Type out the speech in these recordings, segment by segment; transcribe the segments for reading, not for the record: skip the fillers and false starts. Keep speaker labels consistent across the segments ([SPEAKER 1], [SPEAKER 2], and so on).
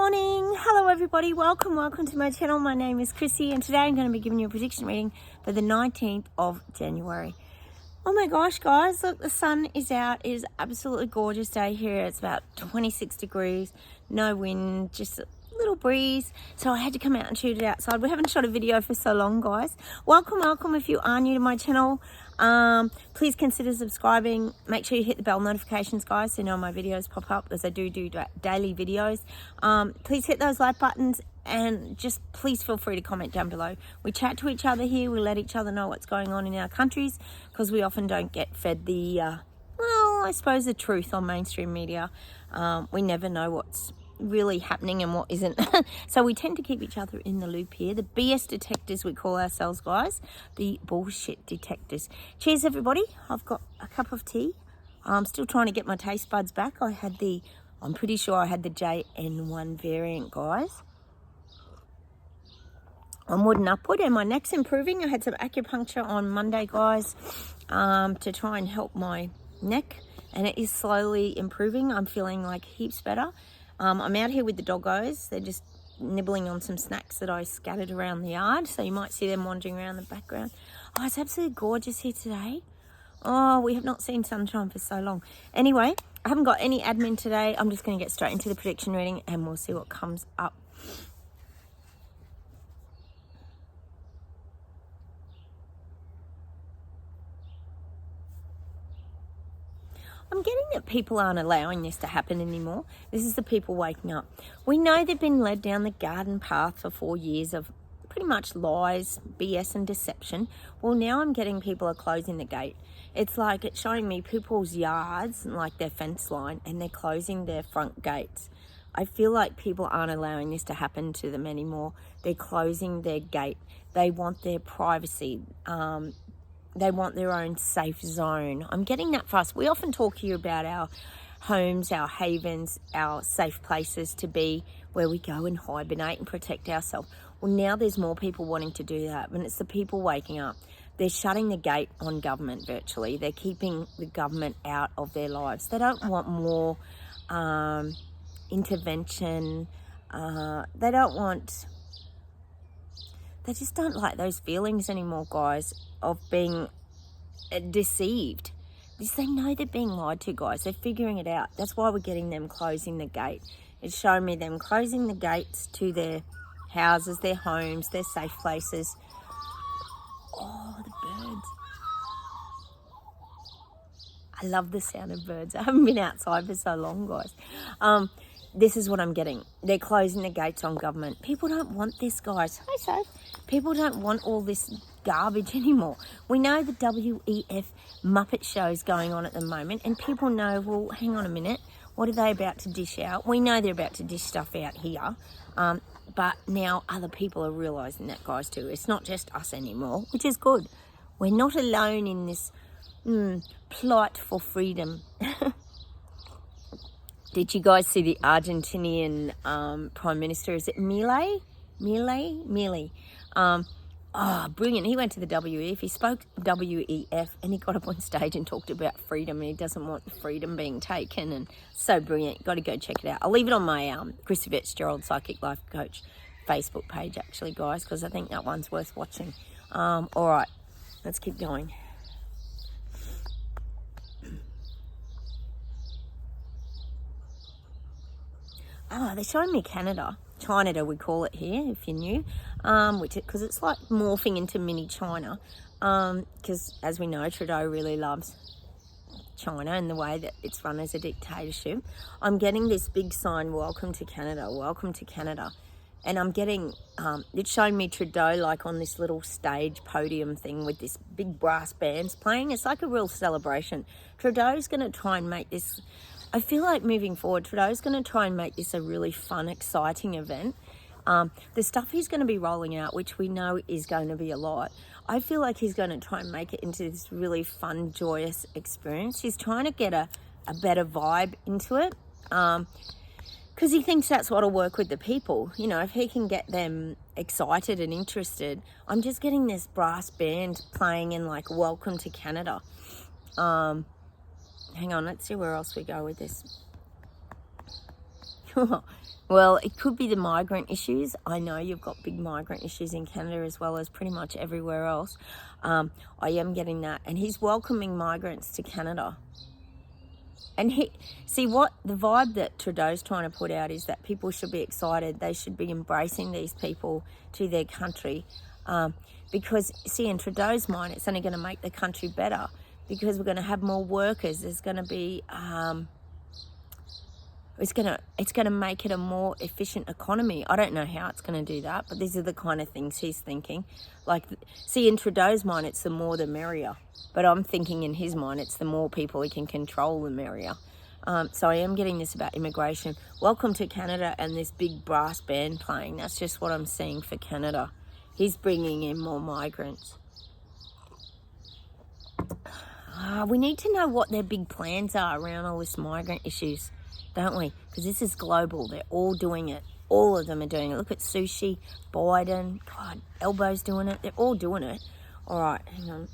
[SPEAKER 1] morning. Hello everybody. Welcome to my channel. My name is Chrissy and today I'm going to be giving you a prediction reading for the 19th of January. Oh my gosh, guys, look, the sun is out. It is absolutely gorgeous day here. It's about 26 degrees, no wind, just a little breeze. So I had to come out and shoot it outside. We haven't shot a video for so long, guys. Welcome if you are new to my channel. Please consider subscribing. Make sure you hit the bell notifications, guys, so you know my videos pop up, as I do daily videos. Please hit those like buttons and just please feel free to comment down below. We chat to each other here. We let each other know what's going on in our countries because we often don't get fed the, well, I suppose the truth on mainstream media. We never know what's really happening and what isn't. So we tend to keep each other in the loop here. The BS detectors, we call ourselves, guys. The bullshit detectors. Cheers, everybody. I've got a cup of tea. I'm still trying to get my taste buds back. I'm pretty sure I had the JN1 variant, guys. I'm wooding upward and my neck's improving. I had some acupuncture on Monday, guys, to try and help my neck, and it is slowly improving. I'm feeling like heaps better. I'm out here with the doggos. They're just nibbling on some snacks that I scattered around the yard, so you might see them wandering around the background. Oh, it's absolutely gorgeous here today. Oh, we have not seen sunshine for so long. Anyway, I haven't got any admin today. I'm just going to get straight into the prediction reading and we'll see what comes up. I'm getting that people aren't allowing this to happen anymore. This is the people waking up. We know they've been led down the garden path for 4 years of pretty much lies, BS and deception. Well, now I'm getting people are closing the gate. It's like it's showing me people's yards, like their fence line, and they're closing their front gates. I feel like people aren't allowing this to happen to them anymore. They're closing their gate. They want their privacy. They want their own safe zone. I'm getting that fast. We often talk here about our homes, our havens, our safe places to be where we go and hibernate and protect ourselves. Well, now there's more people wanting to do that, and it's the people waking up. They're shutting the gate on government virtually. They're keeping the government out of their lives. They don't want more intervention. They just don't like those feelings anymore, guys, of being deceived. Because they know they're being lied to, guys. They're figuring it out. That's why we're getting them closing the gate. It's showing me them closing the gates to their houses, their homes, their safe places. Oh, the birds. I love the sound of birds. I haven't been outside for so long, guys. This is what I'm getting. They're closing the gates on government. People don't want this, guys. Hi, Soph. People don't want all this garbage anymore. We know the WEF Muppet show's going on at the moment, and people know, well, hang on a minute, what are they about to dish out? We know they're about to dish stuff out here, but now other people are realising that, guys, too. It's not just us anymore, which is good. We're not alone in this plight for freedom. Did you guys see the Argentinian Prime Minister? Is it Milei? Oh, brilliant. He went to the WEF. He spoke WEF and he got up on stage and talked about freedom, and he doesn't want the freedom being taken. And so brilliant. Got to go check it out. I'll leave it on my Chrissy Fitzgerald Psychic Life Coach Facebook page, actually, guys, because I think that one's worth watching. All right, let's keep going. Oh, they're showing me Canada. China, we call it here, if you're new, because it's like morphing into mini China, because as we know, Trudeau really loves China and the way that it's run as a dictatorship. I'm getting this big sign, welcome to Canada, and I'm getting, it's showing me Trudeau like on this little stage podium thing with this big brass bands playing. It's like a real celebration. Trudeau's going to try and make this, I feel like moving forward, Trudeau's going to try and make this a really fun, exciting event. The stuff he's going to be rolling out, which we know is going to be a lot, I feel like he's going to try and make it into this really fun, joyous experience. He's trying to get a better vibe into it because he thinks that's what will work with the people. You know, if he can get them excited and interested. I'm just getting this brass band playing in like Welcome to Canada. Hang on, let's see where else we go with this. Well, it could be the migrant issues. I know you've got big migrant issues in Canada as well as pretty much everywhere else. I am getting that. And he's welcoming migrants to Canada. And what the vibe that Trudeau's trying to put out is that people should be excited. They should be embracing these people to their country. Because, see, in Trudeau's mind, it's only going to make the country better because we're going to have more workers. There's going to be, it's going to make it a more efficient economy. I don't know how it's going to do that, but these are the kind of things he's thinking. Like, see, in Trudeau's mind, it's the more the merrier. But I'm thinking in his mind, it's the more people he can control, the merrier. So I am getting this about immigration. Welcome to Canada and this big brass band playing. That's just what I'm seeing for Canada. He's bringing in more migrants. We need to know what their big plans are around all this migrant issues, don't we? Because this is global. They're all doing it. All of them are doing it. Look at Sushi, Biden, God, Elbow's doing it. They're all doing it. All right, hang on.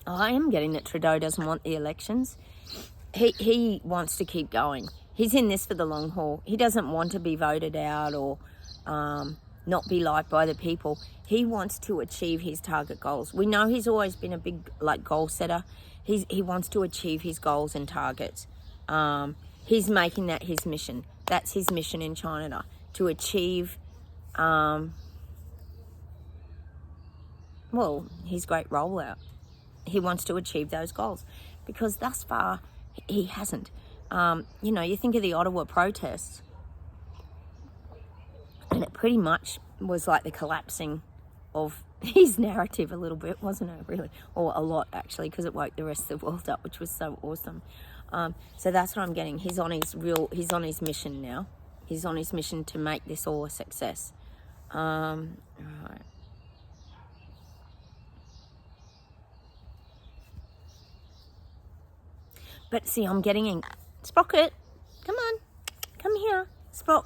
[SPEAKER 1] I am getting that Trudeau doesn't want the elections. He wants to keep going. He's in this for the long haul. He doesn't want to be voted out or not be liked by the people. He wants to achieve his target goals. We know he's always been a big goal setter. He wants to achieve his goals and targets. He's making that his mission. That's his mission in China, to achieve his great rollout. He wants to achieve those goals because thus far he hasn't. You think of the Ottawa protests, and it pretty much was like the collapsing of his narrative a little bit, wasn't it, really? Or a lot, actually, because it woke the rest of the world up, which was so awesome. So that's what I'm getting. He's on his mission now. He's on his mission to make this all a success. Right. But see, I'm getting in Sprocket. Come on, come here, Sprock.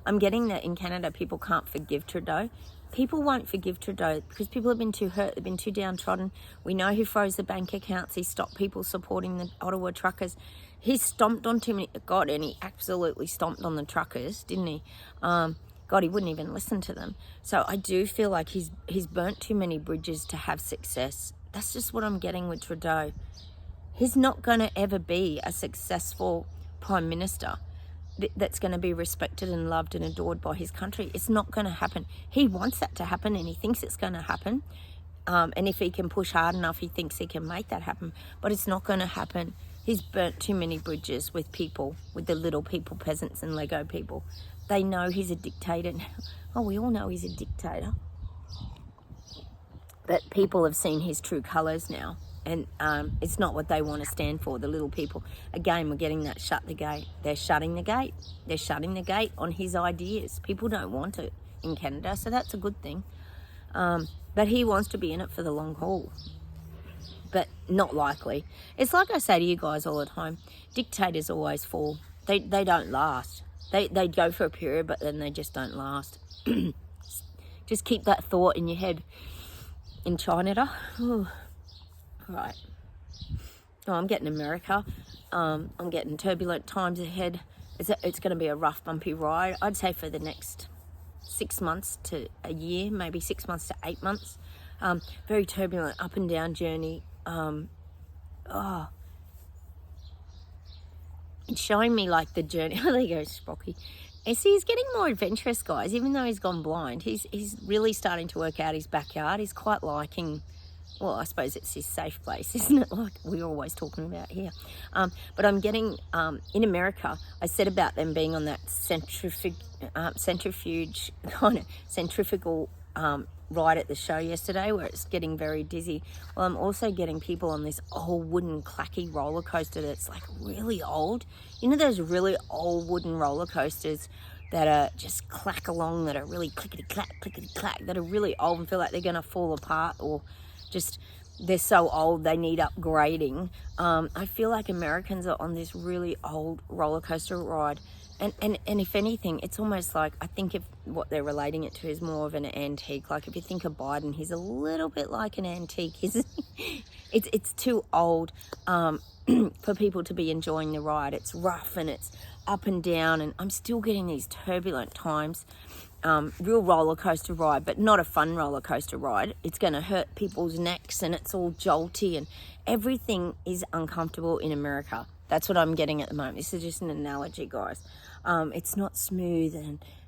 [SPEAKER 1] I'm getting that in Canada, people can't forgive Trudeau. People won't forgive Trudeau because people have been too hurt. They've been too downtrodden. We know he froze the bank accounts. He stopped people supporting the Ottawa truckers. He stomped on too many. God, and he absolutely stomped on the truckers, didn't he? God, he wouldn't even listen to them. So I do feel like he's burnt too many bridges to have success. That's just what I'm getting with Trudeau. He's not going to ever be a successful prime minister that's going to be respected and loved and adored by his country. It's not going to happen. He wants that to happen and he thinks it's going to happen. And if he can push hard enough, he thinks he can make that happen. But it's not going to happen. He's burnt too many bridges with people, with the little people, peasants and Lego people. They know he's a dictator now. Oh, we all know he's a dictator. But people have seen his true colours now. And it's not what they want to stand for, the little people. Again, we're getting that shut the gate. They're shutting the gate. They're shutting the gate on his ideas. People don't want it in Canada, so that's a good thing. But he wants to be in it for the long haul. But not likely. It's like I say to you guys all the time, dictators always fall. They don't last. They go for a period, but then they just don't last. Just keep that thought in your head. In China. Right. Oh, I'm getting America. I'm getting turbulent times ahead. It's going to be a rough, bumpy ride. I'd say for the next 6 months to a year, maybe 6 months to 8 months. Very turbulent, up and down journey. It's showing me like the journey. Oh, there you go, Sprocky. And see, he's getting more adventurous, guys. Even though he's gone blind, he's really starting to work out his backyard. He's quite liking. Well, I suppose it's his safe place, isn't it? Like we're always talking about here. But I'm getting, in America, I said about them being on that centrifuge kind of centrifugal ride at the show yesterday where it's getting very dizzy. Well, I'm also getting people on this old wooden clacky roller coaster that's like really old. You know those really old wooden roller coasters that are just clack along, that are really clickety-clack, that are really old and feel like they're going to fall apart or just they're so old they need upgrading. I feel like Americans are on this really old roller coaster ride. And if anything, it's almost like, I think if what they're relating it to is more of an antique. Like if you think of Biden, he's a little bit like an antique, isn't he? It's too old for people to be enjoying the ride. It's rough and it's up and down, and I'm still getting these turbulent times. Real roller coaster ride, but not a fun roller coaster ride. It's going to hurt people's necks, and it's all jolty, and everything is uncomfortable in America. That's what I'm getting at the moment. This is just an analogy, guys. It's not smooth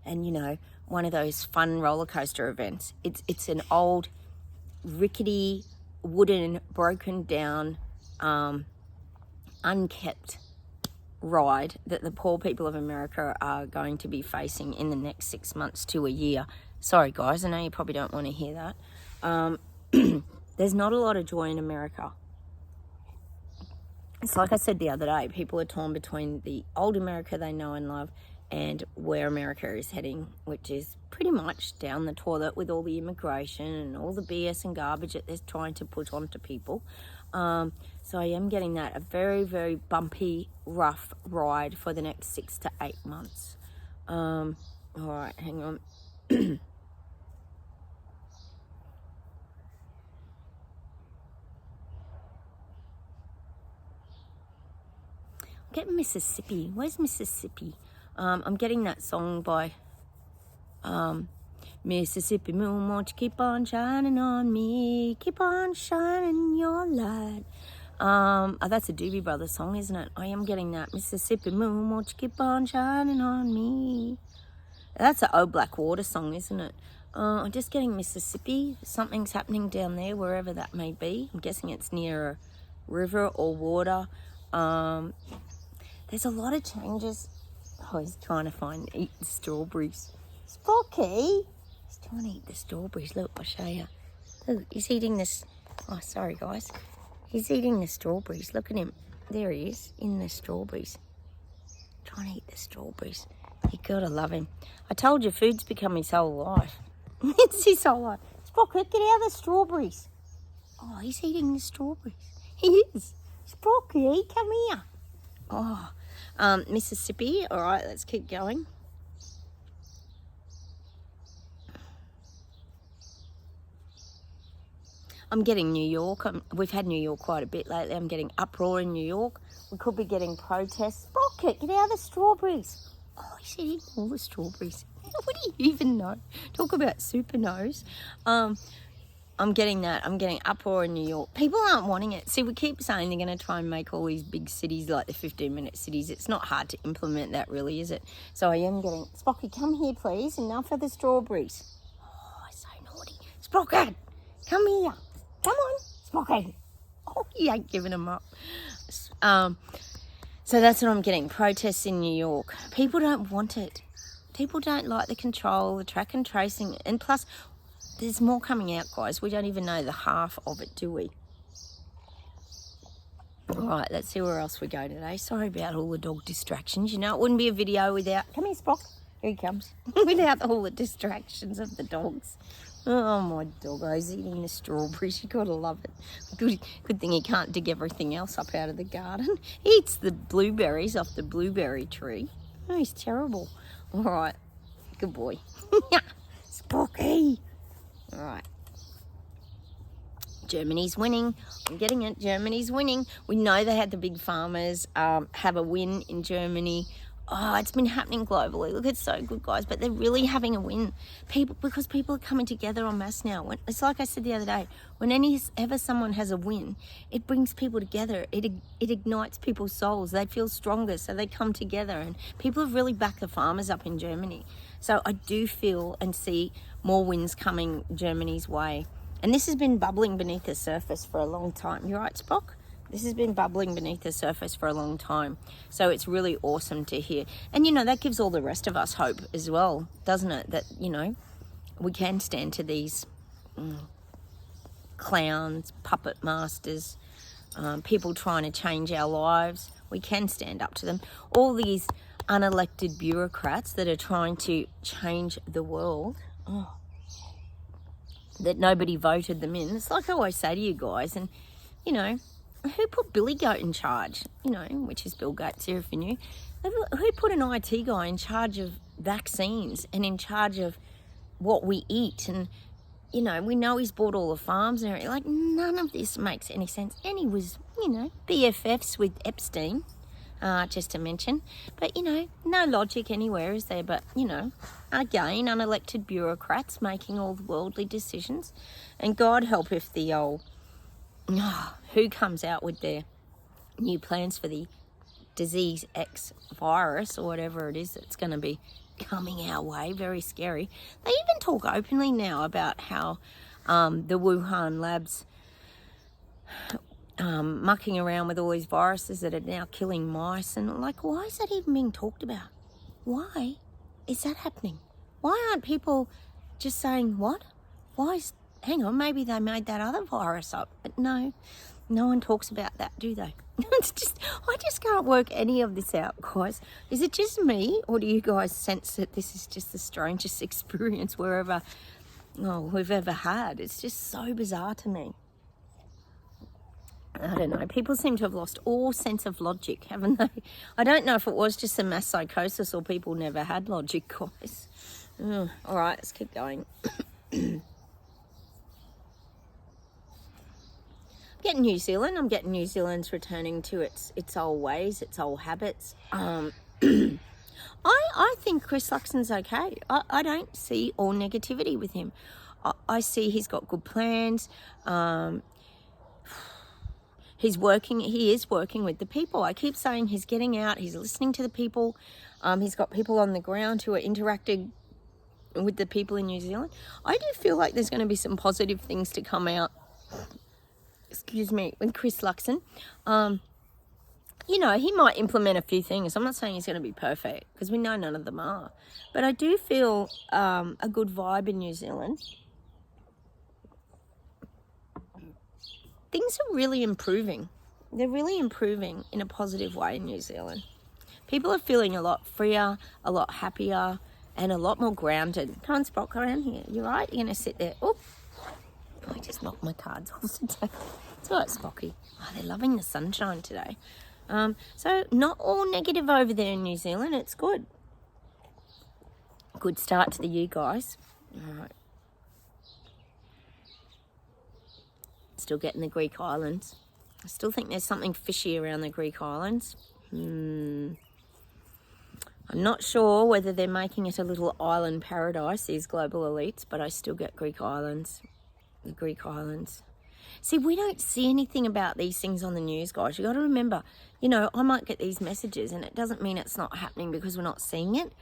[SPEAKER 1] and you know, one of those fun roller coaster events. It's an old, rickety, wooden, broken down, unkept ride that the poor people of America are going to be facing in the next 6 months to a year. Sorry, guys, I know you probably don't want to hear that. There's not a lot of joy in America. It's like I said the other day, people are torn between the old America they know and love and where America is heading, which is pretty much down the toilet with all the immigration and all the BS and garbage that they're trying to put onto people. So I am getting that, a very, very bumpy, rough ride for the next 6 to 8 months. All right, hang on. Get Mississippi. Where's Mississippi? I'm getting that song by Mississippi moon, won't you keep on shining on me? Keep on shining your light. Oh, that's a Doobie Brothers song, isn't it? I am getting that. Mississippi moon, won't you keep on shining on me? That's an Oh Black Water song, isn't it? I'm just getting Mississippi. Something's happening down there, wherever that may be. I'm guessing it's near a river or water. There's a lot of changes. Oh, he's trying to eat the strawberries. Spocky! He's trying to eat the strawberries. Look, I'll show you. Look, he's eating this. Oh, sorry, guys. He's eating the strawberries. Look at him. There he is, in the strawberries. Trying to eat the strawberries. You gotta love him. I told you, food's become his whole life. It's his whole life. Spocky, get out of the strawberries. Oh, he's eating the strawberries. He is. Spocky, come here. Oh, Mississippi. All right, let's keep going. I'm getting New York. We've had New York quite a bit lately. I'm getting uproar in New York. We could be getting protests. Sprocket, get out of the strawberries. Oh, he's eating all the strawberries. What do you even know? Talk about super nose. I'm getting that. I'm getting uproar in New York. People aren't wanting it. See, we keep saying they're going to try and make all these big cities like the 15-minute cities. It's not hard to implement that, really, is it? So I am getting... Spocky, come here, please. Enough of the strawberries. Oh, so naughty. Spocky, come here. Come on, Spocky. Oh, he ain't giving them up. So that's what I'm getting. Protests in New York. People don't want it. People don't like the control, the track and tracing. And plus... there's more coming out, guys. We don't even know the half of it, do we? All right, let's see where else we go today. Sorry about all the dog distractions. You know, it wouldn't be a video without... Come here, Spock. Here he comes. Without all the distractions of the dogs. Oh, my doggo's eating the strawberries. You gotta love it. Good thing he can't dig everything else up out of the garden. He eats the blueberries off the blueberry tree. Oh, he's terrible. All right. Good boy. Spocky. All right. Germany's winning. I'm getting it. Germany's winning. We know they had the big farmers have a win in Germany. Oh, it's been happening globally. Look, it's so good, guys. But they're really having a win. Because people are coming together en masse now. It's like I said the other day. Whenever someone has a win, it brings people together. It ignites people's souls. They feel stronger, so they come together. And people have really backed the farmers up in Germany. So I do feel and see more wins coming Germany's way. And this has been bubbling beneath the surface for a long time. You're right, Spock? This has been bubbling beneath the surface for a long time. So it's really awesome to hear. And, you know, that gives all the rest of us hope as well, doesn't it? That, you know, we can stand to these clowns, puppet masters, people trying to change our lives. We can stand up to them. All these unelected bureaucrats that are trying to change the world. Oh, that nobody voted them in. It's like I always say to you guys, and, you know, who put Billy Goat in charge? You know, which is Bill Gates here if you knew. Who put an IT guy in charge of vaccines and in charge of what we eat? And, you know, we know he's bought all the farms and everything. Like, none of this makes any sense. And he was, you know, BFFs with Epstein, just to mention. But, you know, no logic anywhere, is there? But, you know, again, unelected bureaucrats making all the worldly decisions. And God help if the old... who comes out with their new plans for the disease X virus or whatever it is that's going to be coming our way. Very scary. They even talk openly now about how the Wuhan labs mucking around with all these viruses that are now killing mice, and like, why is that even being talked about? Why is that happening? Why aren't people just saying, what? Why is... Hang on, maybe they made that other virus up. But no one talks about that, do they? It's just, I just can't work any of this out, guys. Is it just me, or do you guys sense that this is just the strangest experience we've ever had? It's just so bizarre to me. I don't know. People seem to have lost all sense of logic, haven't they? I don't know if it was just a mass psychosis or people never had logic, guys. All right, let's keep going. Getting New Zealand. I'm getting New Zealand's returning to its old ways, its old habits. I think Chris Luxon's okay. I don't see all negativity with him. I see he's got good plans. He is working with the people. I keep saying he's getting out, he's listening to the people. He's got people on the ground who are interacting with the people in New Zealand. I do feel like there's going to be some positive things to come out, with Chris Luxon. You know, he might implement a few things. I'm not saying he's going to be perfect, because we know none of them are. But I do feel a good vibe in New Zealand. Things are really improving. They're really improving in a positive way in New Zealand. People are feeling a lot freer, a lot happier, and a lot more grounded. Come on, Spock, around here. You're right. You're going to sit there. Oh, I just knocked my cards off today. It's all right, Spocky. Oh, they're loving the sunshine today. So not all negative over there in New Zealand. It's good. Good start to the year, guys. All right. Still getting the Greek islands. I still think there's something fishy around the Greek islands. I'm not sure whether they're making it a little island paradise, these global elites, but I still get Greek islands. The Greek islands. See, we don't see anything about these things on the news, guys. You got to remember, you know, I might get these messages and it doesn't mean it's not happening because we're not seeing it.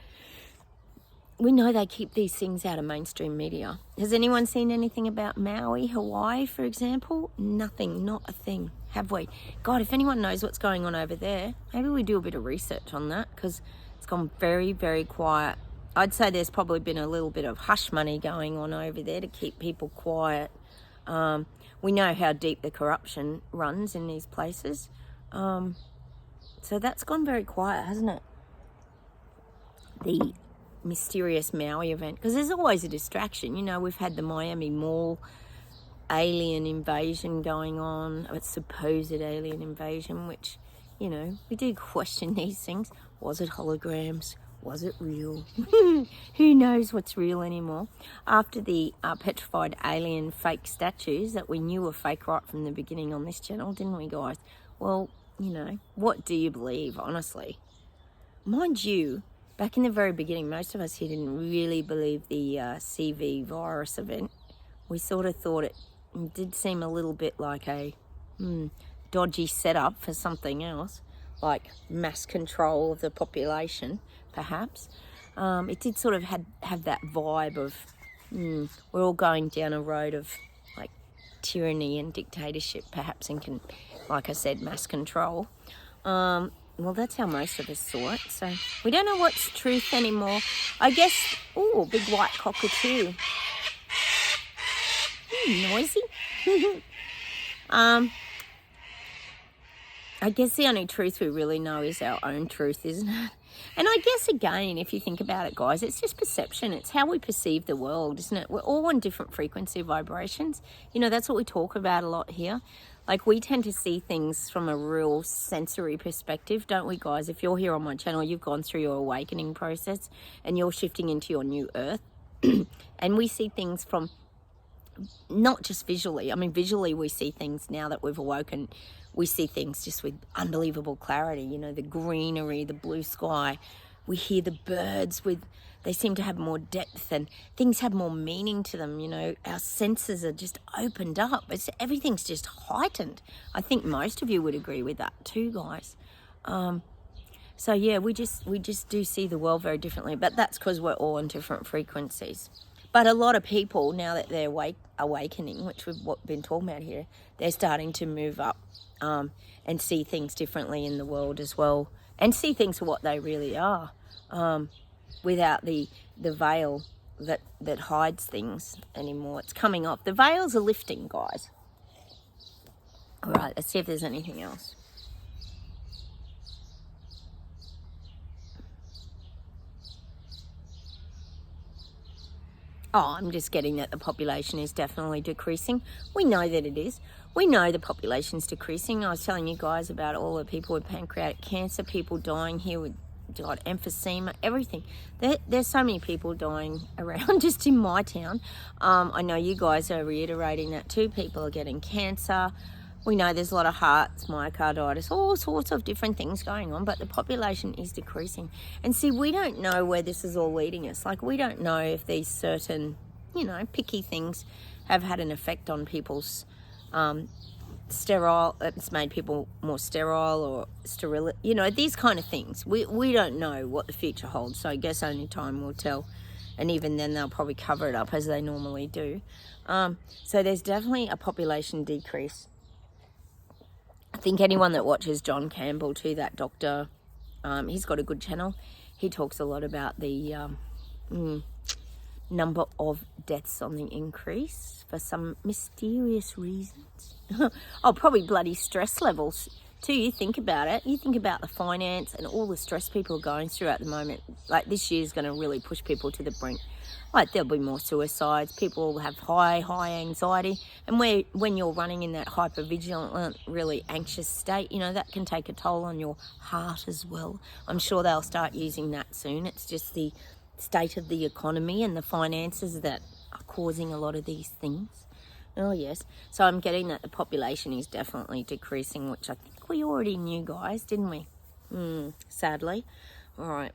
[SPEAKER 1] We know they keep these things out of mainstream media. Has anyone seen anything about Maui, Hawaii, for example? Nothing, not a thing, have we? God, if anyone knows what's going on over there, maybe we do a bit of research on that, because it's gone very, very quiet. I'd say there's probably been a little bit of hush money going on over there to keep people quiet. We know how deep the corruption runs in these places. So that's gone very quiet, hasn't it? The mysterious Maui event, because there's always a distraction. You know, we've had the Miami Mall alien invasion going on, a supposed alien invasion, which, you know, we do question these things. Was it holograms? Was it real? Who knows what's real anymore? After the petrified alien fake statues that we knew were fake right from the beginning on this channel, didn't we, guys? Well, you know, what do you believe, honestly? Mind you, back in the very beginning, most of us here didn't really believe the CV virus event. We sort of thought it did seem a little bit like a dodgy setup for something else, like mass control of the population, perhaps. It did sort of have that vibe of we're all going down a road of like tyranny and dictatorship, perhaps, and like I said, mass control. Well, that's how most of us saw it. So we don't know what's truth anymore. I guess, oh, big white cockatoo. Noisy. I guess the only truth we really know is our own truth, isn't it? And I guess, again, if you think about it, guys, it's just perception. It's how we perceive the world, isn't it? We're all on different frequency vibrations. You know, that's what we talk about a lot here. Like, we tend to see things from a real sensory perspective, don't we, guys? If you're here on my channel, you've gone through your awakening process and you're shifting into your new earth. And we see things from not just visually. I mean, visually we see things now that we've awoken. We see things just with unbelievable clarity, you know, the greenery, the blue sky. We hear the birds they seem to have more depth and things have more meaning to them, you know. Our senses are just opened up. Everything's just heightened. I think most of you would agree with that too, guys. So yeah, we just do see the world very differently, but that's because we're all on different frequencies. But a lot of people, now that they're awakening, which we've been talking about here, they're starting to move up and see things differently in the world as well, and see things for what they really are, without the veil that hides things anymore. It's coming off. The veils are lifting, guys. All right, let's see if there's anything else. Oh, I'm just getting that the population is definitely decreasing. We know that it is. We know the population's decreasing. I was telling you guys about all the people with pancreatic cancer, people dying here with emphysema, everything. There's so many people dying around just in my town. I know you guys are reiterating that too. People are getting cancer. We know there's a lot of hearts, myocarditis, all sorts of different things going on, but the population is decreasing. And see, we don't know where this is all leading us. Like, we don't know if these certain, you know, picky things have had an effect on people's it's made people more sterile or sterile, you know, these kind of things. We don't know what the future holds, so I guess only time will tell. And even then, they'll probably cover it up as they normally do. So there's definitely a population decrease. I think anyone that watches John Campbell too, that doctor, he's got a good channel. He talks a lot about the number of deaths on the increase for some mysterious reasons. Oh, probably bloody stress levels too. You think about it. You think about the finance and all the stress people are going through at the moment. Like, this year's going to really push people to the brink. Like, there'll be more suicides. People will have high anxiety. And when you're running in that hypervigilant, really anxious state, you know, that can take a toll on your heart as well. I'm sure they'll start using that soon. It's just the state of the economy and the finances that are causing a lot of these things. Oh, yes. So I'm getting that the population is definitely decreasing, which I think we already knew, guys, didn't we? Sadly. All right.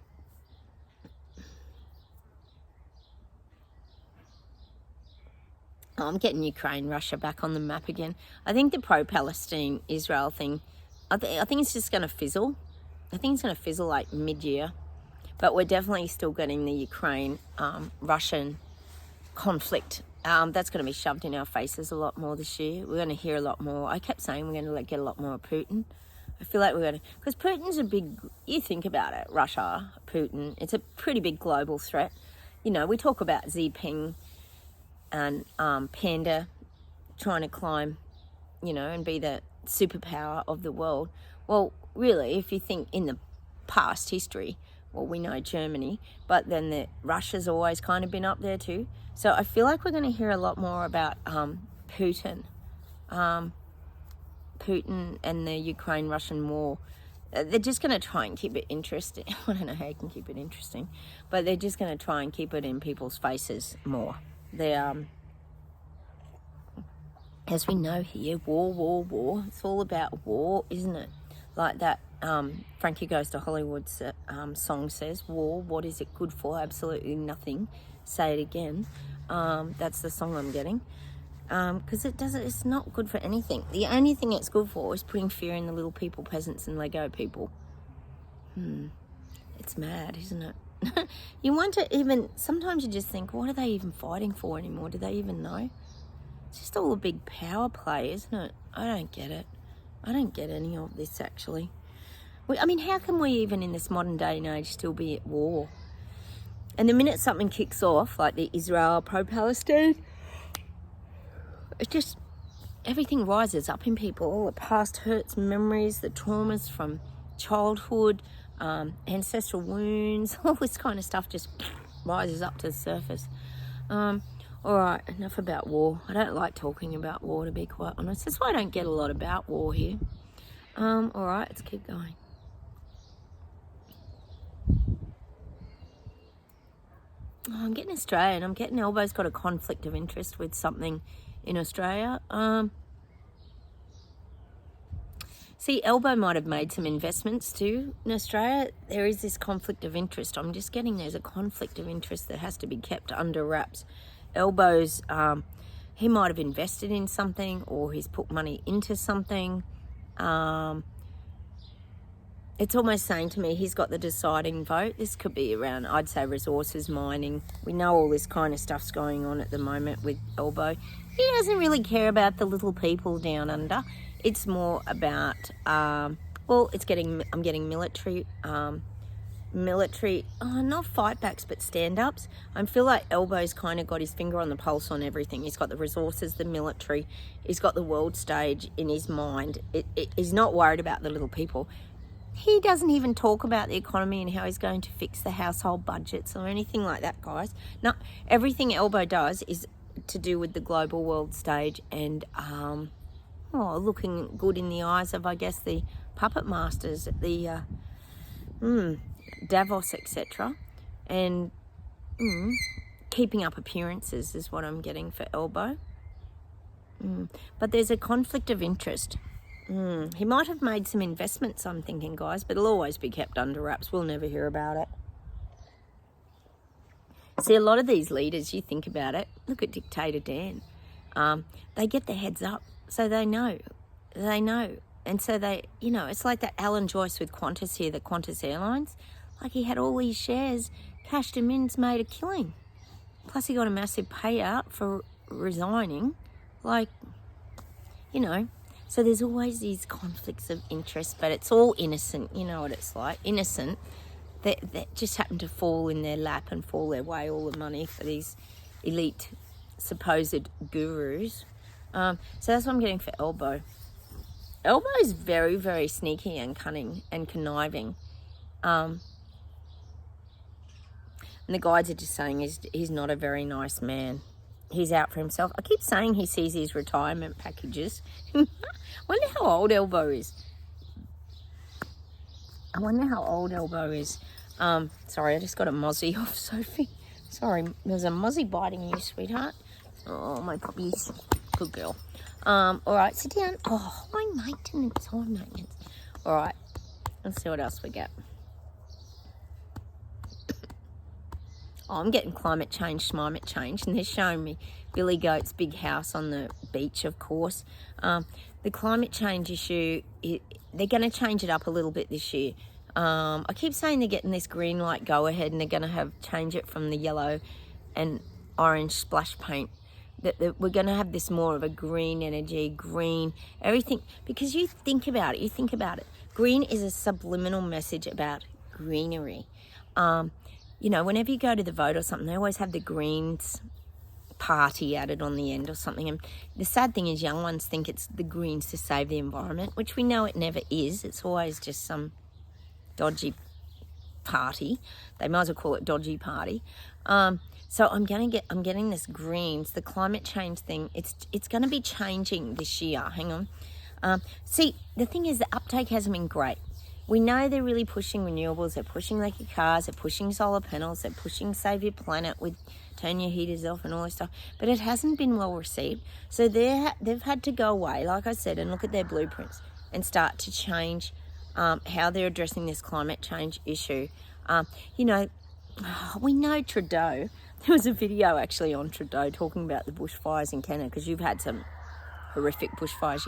[SPEAKER 1] I'm getting Ukraine, Russia back on the map again. I think the pro-Palestine Israel thing, I think it's just going to fizzle. I think it's going to fizzle like mid-year. But we're definitely still getting the Ukraine, Russian conflict. That's going to be shoved in our faces a lot more this year. We're going to hear a lot more. I kept saying we're going to get a lot more of Putin. I feel like we're going to, because Putin's a big, you think about it, Russia, Putin, it's a pretty big global threat. You know, we talk about Xi Jinping and Panda trying to climb, you know, and be the superpower of the world. Well, really, if you think in the past history, well, we know Germany, but then Russia's always kind of been up there too. So I feel like we're going to hear a lot more about Putin and the Ukraine-Russian war. They're just going to try and keep it interesting. I don't know how you can keep it interesting, but they're just going to try and keep it in people's faces more. As we know here, war. It's all about war, isn't it? Like that Frankie Goes to Hollywood's song says, war, what is it good for? Absolutely nothing. Say it again. That's the song I'm getting. Because it's not good for anything. The only thing it's good for is putting fear in the little people, peasants and Lego people. It's mad, isn't it? You wonder even, sometimes you just think, what are they even fighting for anymore? Do they even know? It's just all a big power play, isn't it? I don't get it. I don't get any of this, actually. I mean, how can we even in this modern day and age still be at war? And the minute something kicks off, like the Israel pro-Palestine, it just, everything rises up in people. All the past hurts, memories, the traumas from childhood, ancestral wounds, all this kind of stuff just rises up to the surface. All right, enough about war. I don't like talking about war, to be quite honest. That's why I don't get a lot about war here. All right, let's keep going. I'm getting Australian. I'm getting Elbow's got a conflict of interest with something in Australia. See, Elbow might have made some investments too in Australia. There is this conflict of interest. I'm just getting there's a conflict of interest that has to be kept under wraps. Elbow's, he might have invested in something, or he's put money into something. It's almost saying to me he's got the deciding vote. This could be around, I'd say, resources, mining. We know all this kind of stuff's going on at the moment with Elbow. He doesn't really care about the little people down under. It's more about, well, I'm getting military, not fightbacks, but stand-ups. I feel like Elbow's kind of got his finger on the pulse on everything. He's got the resources, the military. He's got the world stage in his mind. He's not worried about the little people. He doesn't even talk about the economy and how he's going to fix the household budgets or anything like that, guys. No, everything Elbow does is to do with the global world stage and looking good in the eyes of, I guess, the puppet masters at the Davos, etc. And keeping up appearances is what I'm getting for Elbow. But there's a conflict of interest. He might have made some investments, I'm thinking, guys, but it'll always be kept under wraps. We'll never hear about it. See, a lot of these leaders, you think about it, look at Dictator Dan. They get their heads up, so they know. And so they, it's like that Alan Joyce with Qantas here, the Qantas Airlines. Like, he had all these shares, cashed them in, made a killing. Plus he got a massive payout for resigning. Like, so there's always these conflicts of interest, but it's all innocent. You know what it's like. Innocent. That just happen to fall in their lap and fall their way, all the money for these elite supposed gurus. So that's what I'm getting for Elbow. Elbow is very, very sneaky and cunning and conniving. And the guides are just saying he's not a very nice man. He's out for himself. I keep saying he sees his retirement packages. Wonder how old Elbow is. Sorry, I just got a mozzie off Sophie. Sorry, there's a mozzie biting you, sweetheart. Oh, my puppies. Good girl. All right, sit down. Oh, high maintenance. All right, let's see what else we get. Oh, I'm getting climate change, and they're showing me Billy Goat's big house on the beach, of course. The climate change issue, they're going to change it up a little bit this year. I keep saying they're getting this green light go-ahead, and they're going to change it from the yellow and orange splash paint. That we're going to have this more of a green energy, green, everything. Because you think about it. Green is a subliminal message about greenery. Whenever you go to the vote or something, they always have the Greens party added on the end or something. And the sad thing is young ones think it's the Greens to save the environment, which we know it never is. It's always just some dodgy party. They might as well call it dodgy party. So I'm getting this Greens, the climate change thing. It's going to be changing this year. Hang on. See, the thing is the uptake hasn't been great. We know they're really pushing renewables. They're pushing electric cars. They're pushing solar panels. They're pushing Save Your Planet with turn your heaters off and all this stuff. But it hasn't been well received. So they've had to go away, like I said, and look at their blueprints and start to change how they're addressing this climate change issue. We know Trudeau. There was a video actually on Trudeau talking about the bushfires in Canada, because you've had some horrific bushfires.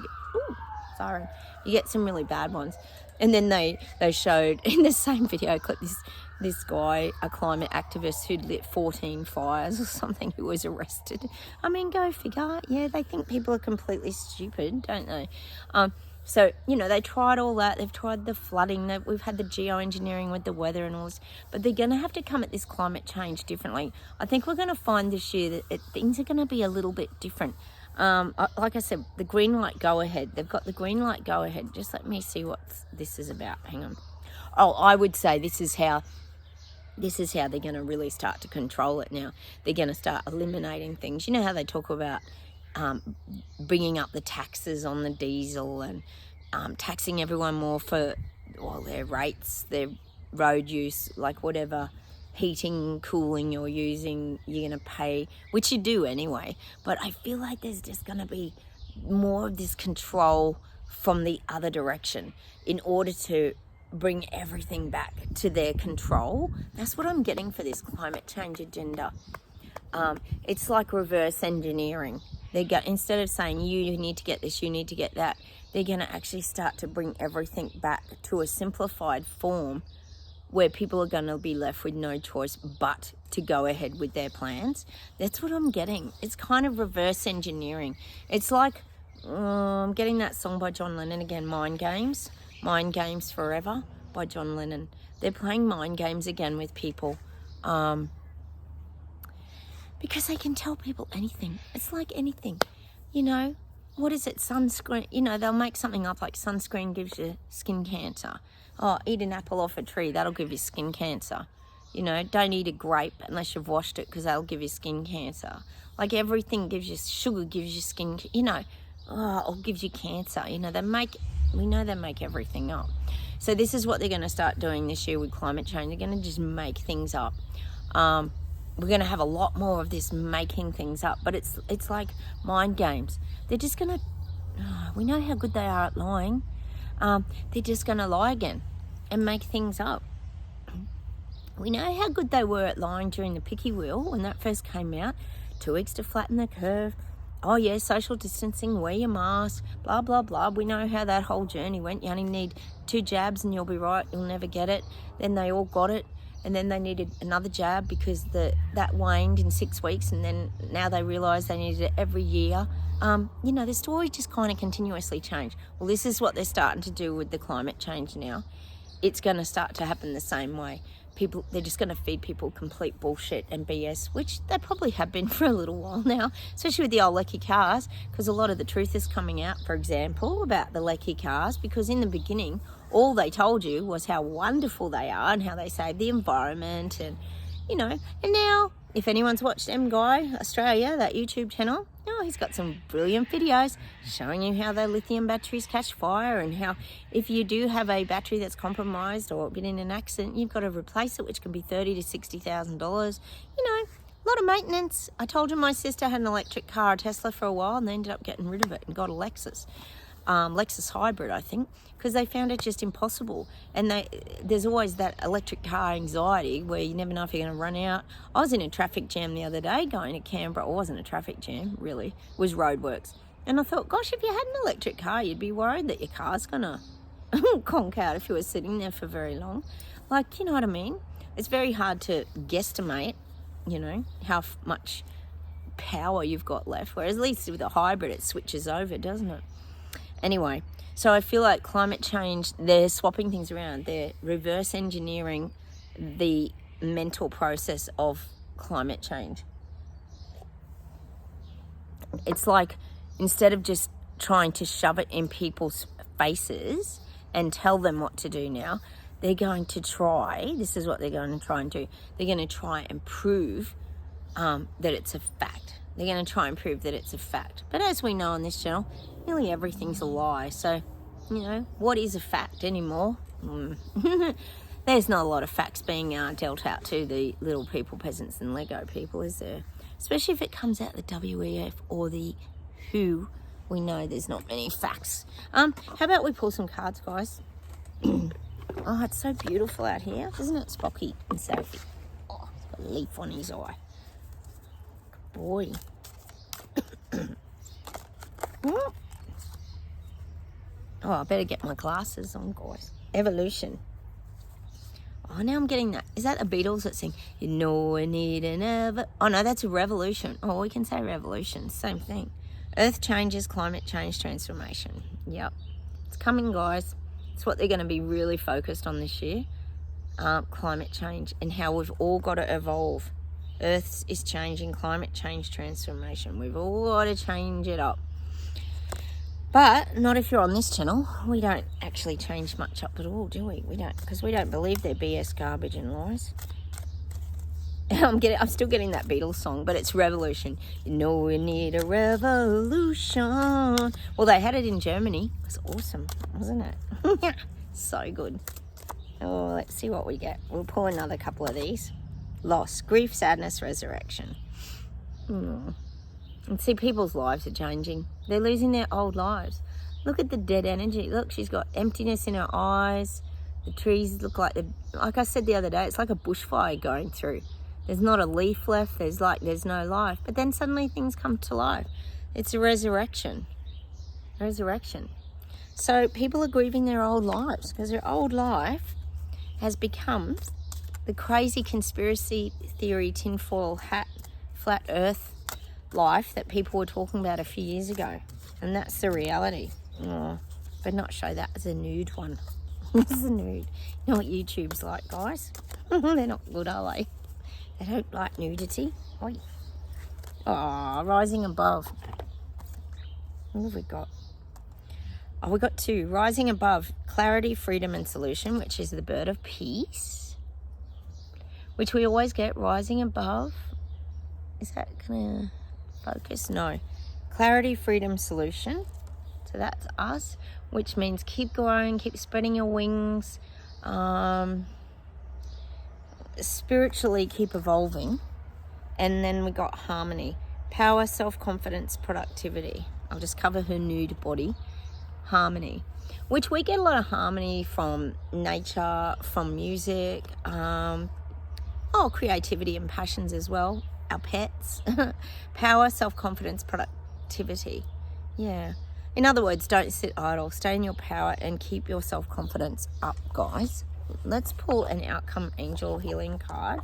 [SPEAKER 1] You get some really bad ones. And then they showed in the same video clip this guy, a climate activist who'd lit 14 fires or something, who was arrested. I mean, go figure. Yeah, they think people are completely stupid, don't they? So, they tried all that. They've tried the flooding. We've had the geoengineering with the weather and all this. But they're going to have to come at this climate change differently. I think we're going to find this year that things are going to be a little bit different. Like I said, the green light go ahead. They've got the green light go ahead. Just let me see what this is about. Hang on. Oh, I would say this is how they're going to really start to control it now. They're going to start eliminating things. You know how they talk about bringing up the taxes on the diesel and taxing everyone more for their rates, their road use, like whatever heating, cooling you're using, you're going to pay, which you do anyway. But I feel like there's just going to be more of this control from the other direction in order to bring everything back to their control. That's what I'm getting for this climate change agenda. It's like reverse engineering. Instead of saying you need to get this, you need to get that, they're going to actually start to bring everything back to a simplified form where people are going to be left with no choice but to go ahead with their plans. That's what I'm getting. It's kind of reverse engineering. It's like, I'm getting that song by John Lennon again, Mind Games Forever by John Lennon. They're playing mind games again with people because they can tell people anything. It's like anything, what is it, sunscreen, they'll make something up like sunscreen gives you skin cancer. Oh, eat an apple off a tree, that'll give you skin cancer. Don't eat a grape unless you've washed it because that'll give you skin cancer. Like everything gives you, sugar gives you skin, or gives you cancer. We know they make everything up. So this is what they're going to start doing this year with climate change. They're going to just make things up. We're going to have a lot more of this making things up, but it's like mind games. They're just going to, we know how good they are at lying. They're just going to lie again and make things up. We know how good they were at lying during the picky wheel when that first came out. 2 weeks to flatten the curve. Oh yeah, social distancing, wear your mask, blah, blah, blah. We know how that whole journey went. You only need 2 jabs and you'll be right. You'll never get it. Then they all got it. And then they needed another jab because that waned in 6 weeks. And then now they realise they needed it every year. The story just kind of continuously changed. Well, this is what they're starting to do with the climate change now. It's going to start to happen the same way. They're just going to feed people complete bullshit and BS, which they probably have been for a little while now, especially with the old leaky cars, because a lot of the truth is coming out, for example, about the leaky cars, because in the beginning, all they told you was how wonderful they are and how they save the environment and now, if anyone's watched M Guy Australia, that YouTube channel, he's got some brilliant videos showing you how their lithium batteries catch fire and how if you do have a battery that's compromised or been in an accident, you've got to replace it, which can be $30,000 to $60,000. A lot of maintenance. I told you my sister had an electric car, a Tesla, for a while, and they ended up getting rid of it and got a Lexus hybrid, I think, because they found it just impossible. And there's always that electric car anxiety where you never know if you're going to run out. I was in a traffic jam the other day going to Canberra. It wasn't a traffic jam, really. It was roadworks. And I thought, gosh, if you had an electric car, you'd be worried that your car's going to conk out if you were sitting there for very long. Like, you know what I mean? It's very hard to guesstimate, how much power you've got left. Whereas at least with a hybrid, it switches over, doesn't it? Anyway, so I feel like climate change, they're swapping things around. They're reverse engineering the mental process of climate change. It's like instead of just trying to shove it in people's faces and tell them what to do now, they're going to try, this is what they're going to try and do, they're going to try and prove that it's a fact. They're going to try and prove that it's a fact. But as we know on this channel, nearly everything's a lie. So, what is a fact anymore? There's not a lot of facts being dealt out to the little people, peasants and Lego people, is there? Especially if it comes out the WEF or the WHO. We know there's not many facts. How about we pull some cards, guys? Oh, it's so beautiful out here. Isn't it, Spocky and Sophie? Oh, he's got a leaf on his eye. Boy. Oh, I better get my glasses on, guys. Evolution. Oh, now I'm getting that. Is that the Beatles that sing, I need an oh, no, that's a revolution. Oh, we can say revolution. Same thing. Earth changes, climate change, transformation. Yep. It's coming, guys. It's what they're going to be really focused on this year. Climate change and how we've all got to evolve. Earth is changing, climate change, transformation. We've all got to change it up. But not if you're on this channel. We don't actually change much up at all, do we? We don't, because we don't believe they're BS garbage and lies. I'm still getting that Beatles song, but it's revolution. You know we need a revolution. Well, they had it in Germany. It was awesome, wasn't it? So good. Oh, let's see what we get. We'll pull another couple of these. Loss, grief, sadness, resurrection. And see, people's lives are changing. They're losing their old lives. Look at the dead energy. Look, she's got emptiness in her eyes. The trees look like I said the other day, it's like a bushfire going through. There's not a leaf left. There's no life. But then suddenly things come to life. It's a resurrection. Resurrection. So people are grieving their old lives because their old life has become the crazy conspiracy theory, tinfoil hat, flat earth life that people were talking about a few years ago. And that's the reality. Oh, but not show that as a nude one. It's a nude. You know what YouTube's like, guys? They're not good, are they? They don't like nudity. Oi. Oh, rising above. What have we got? Oh, we got two. Rising above, clarity, freedom, and solution, which is the bird of peace, which we always get. Rising above. Is that gonna focus? No. Clarity, freedom, solution. So that's us, which means keep growing, keep spreading your wings. Spiritually keep evolving. And then we got harmony, power, self-confidence, productivity. I'll just cover her nude body. Harmony, which we get a lot of harmony from nature, from music, creativity and passions as well, our pets. Power, self-confidence, productivity. Yeah, in other words, don't sit idle, stay in your power and keep your self-confidence up, guys. Let's pull an outcome angel healing card.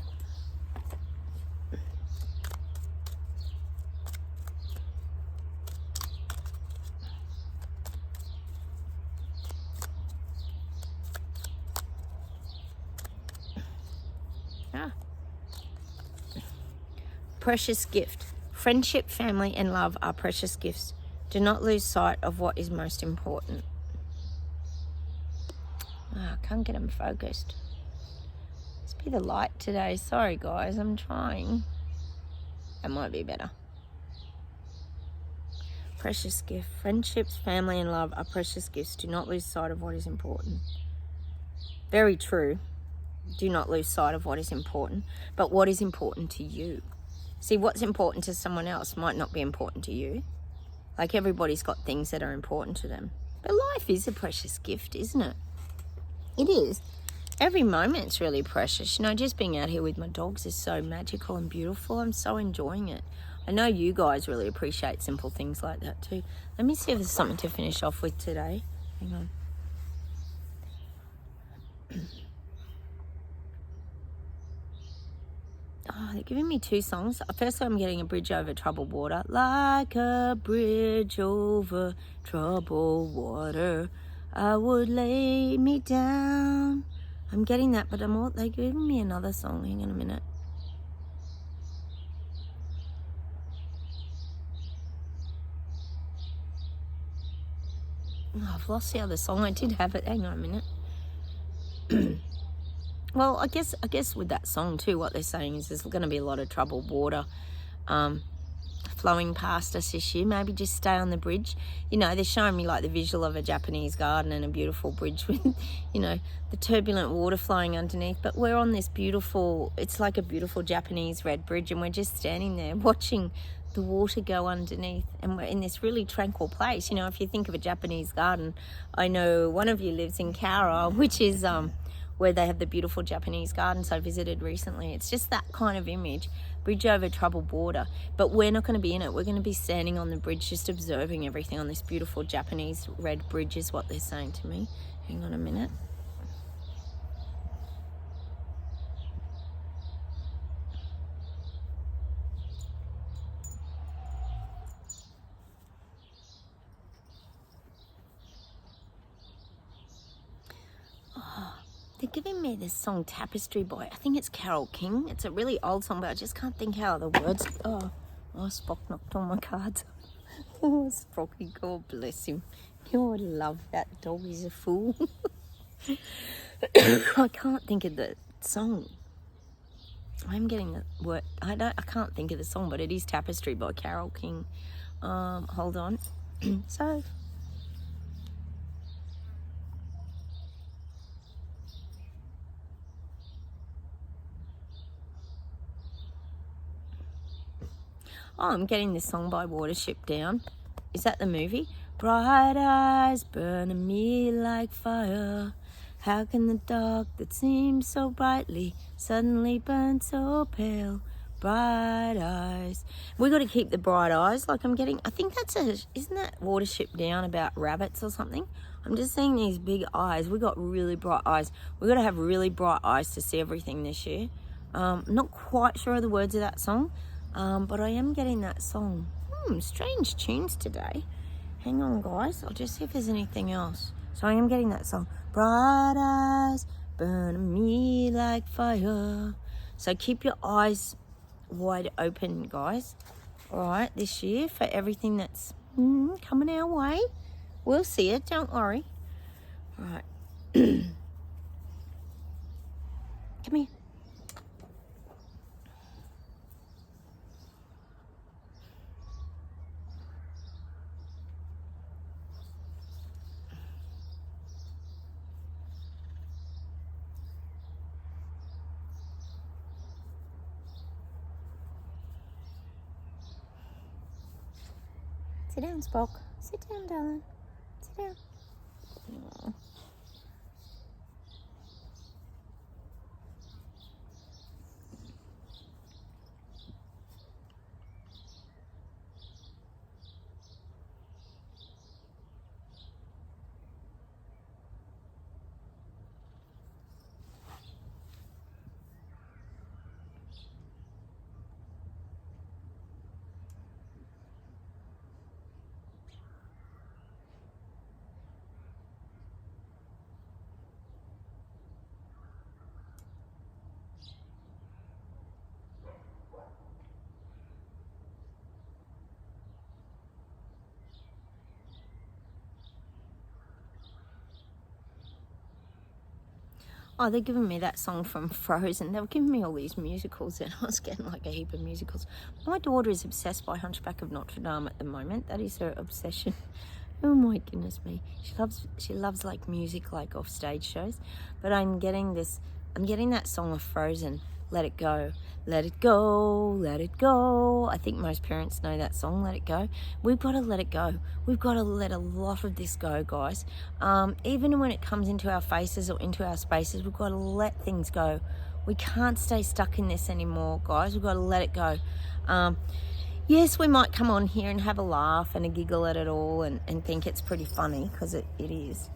[SPEAKER 1] Precious gift. Friendship, family, and love are precious gifts. Do not lose sight of what is most important. I can't get them focused. Let's be the light today. Sorry, guys, I'm trying. That might be better. Precious gift. Friendships, family, and love are precious gifts. Do not lose sight of what is important. Very true. Do not lose sight of what is important. But what is important to you? See, what's important to someone else might not be important to you. Like, everybody's got things that are important to them. But life is a precious gift, isn't it? It is. Every moment's really precious. You know, just being out here with my dogs is so magical and beautiful. I'm so enjoying it. I know you guys really appreciate simple things like that too. Let me see if there's something to finish off with today. Hang on. Oh, they're giving me two songs. Firstly, I'm getting a bridge over troubled water. Like a bridge over troubled water, I would lay me down. I'm getting that, but they're giving me another song. Hang on a minute. Oh, I've lost the other song. I did have it. Hang on a minute. Well, I guess with that song too, what they're saying is there's going to be a lot of troubled water flowing past us this year. Maybe just stay on the bridge. You know, they're showing me like the visual of a Japanese garden and a beautiful bridge with, you know, the turbulent water flowing underneath. But we're on this beautiful, it's like a beautiful Japanese red bridge, and we're just standing there watching the water go underneath, and we're in this really tranquil place. You know, if you think of a Japanese garden, I know one of you lives in Kara, which is where they have the beautiful Japanese gardens I visited recently. It's just that kind of image, bridge over troubled water. But we're not going to be in it. We're going to be standing on the bridge, just observing everything on this beautiful Japanese red bridge is what they're saying to me. Hang on a minute. They're giving me this song Tapestry by, I think it's Carole King. It's a really old song, but I just can't think how the words. Oh, Spock knocked all my cards. Oh, Sprocky, God bless him. Oh, I love that dog. He's a fool. I can't think of the song. I'm getting the word. I can't think of the song, but it is Tapestry by Carole King. Hold on. So. Oh, I'm getting this song by Watership Down. Is that the movie? Bright eyes burning me like fire. How can the dark that seems so brightly suddenly burn so pale? Bright eyes. We got to keep the bright eyes. Like I'm getting, I think isn't that Watership Down about rabbits or something? I'm just seeing these big eyes. We got really bright eyes. We got to have really bright eyes to see everything this year. Not quite sure of the words of that song. But I am getting that song. Strange tunes today. Hang on, guys. I'll just see if there's anything else. So I am getting that song. Bright eyes burn me like fire. So keep your eyes wide open, guys. All right, this year for everything that's coming our way. We'll see it. Don't worry. All right. Come here. Sit down, Spock. Sit down, darling. Sit down. Aww. Oh, they're giving me that song from Frozen. They were giving me all these musicals and I was getting like a heap of musicals. My daughter is obsessed by Hunchback of Notre Dame at the moment. That is her obsession. Oh my goodness me. She loves like music, like off stage shows. But I'm getting that song of Frozen. Let it go. Let it go. Let it go. I think most parents know that song, Let It Go. We've got to let it go. We've got to let a lot of this go, guys. Even when it comes into our faces or into our spaces, we've got to let things go. We can't stay stuck in this anymore, guys. We've got to let it go. Yes, we might come on here and have a laugh and a giggle at it all and think it's pretty funny, because it is.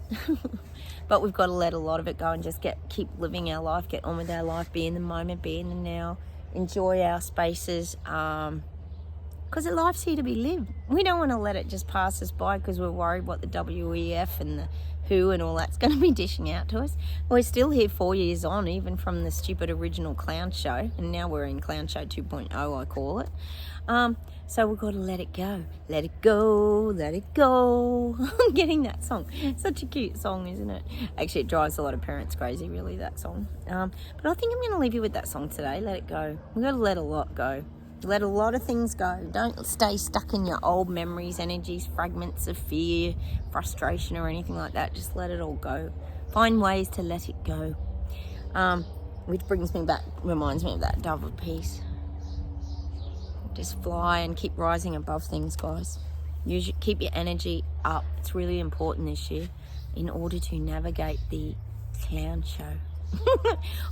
[SPEAKER 1] But we've got to let a lot of it go and just keep living our life, get on with our life, be in the moment, be in the now, enjoy our spaces, because life's here to be lived. We don't want to let it just pass us by because we're worried what the WEF and the WHO and all that's going to be dishing out to us. We're still here 4 years on, even from the stupid original Clown Show, and now we're in Clown Show 2.0, I call it. So we've got to let it go. Let it go, let it go. I'm getting that song. It's such a cute song, isn't it? Actually, it drives a lot of parents crazy, really, that song. But I think I'm going to leave you with that song today, Let It Go. We've got to let a lot go. Let a lot of things go. Don't stay stuck in your old memories, energies, fragments of fear, frustration, or anything like that. Just let it all go. Find ways to let it go. Which reminds me of that dove of peace. Just fly and keep rising above things, guys. Keep your energy up. It's really important this year in order to navigate the clown show.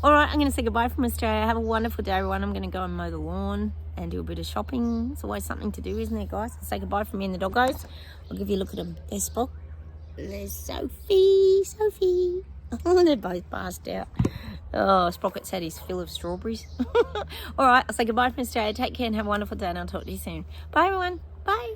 [SPEAKER 1] All right, I'm going to say goodbye from Australia. Have a wonderful day, everyone. I'm going to go and mow the lawn and do a bit of shopping. It's always something to do, isn't it, guys? I'll say goodbye from me and the doggos. I'll give you a look at them. There's Spock. There's Sophie. Oh, they're both passed out. Oh, Sprocket's had his fill of strawberries. All right, I'll say goodbye from Australia. Take care and have a wonderful day, and I'll talk to you soon. Bye, everyone. Bye.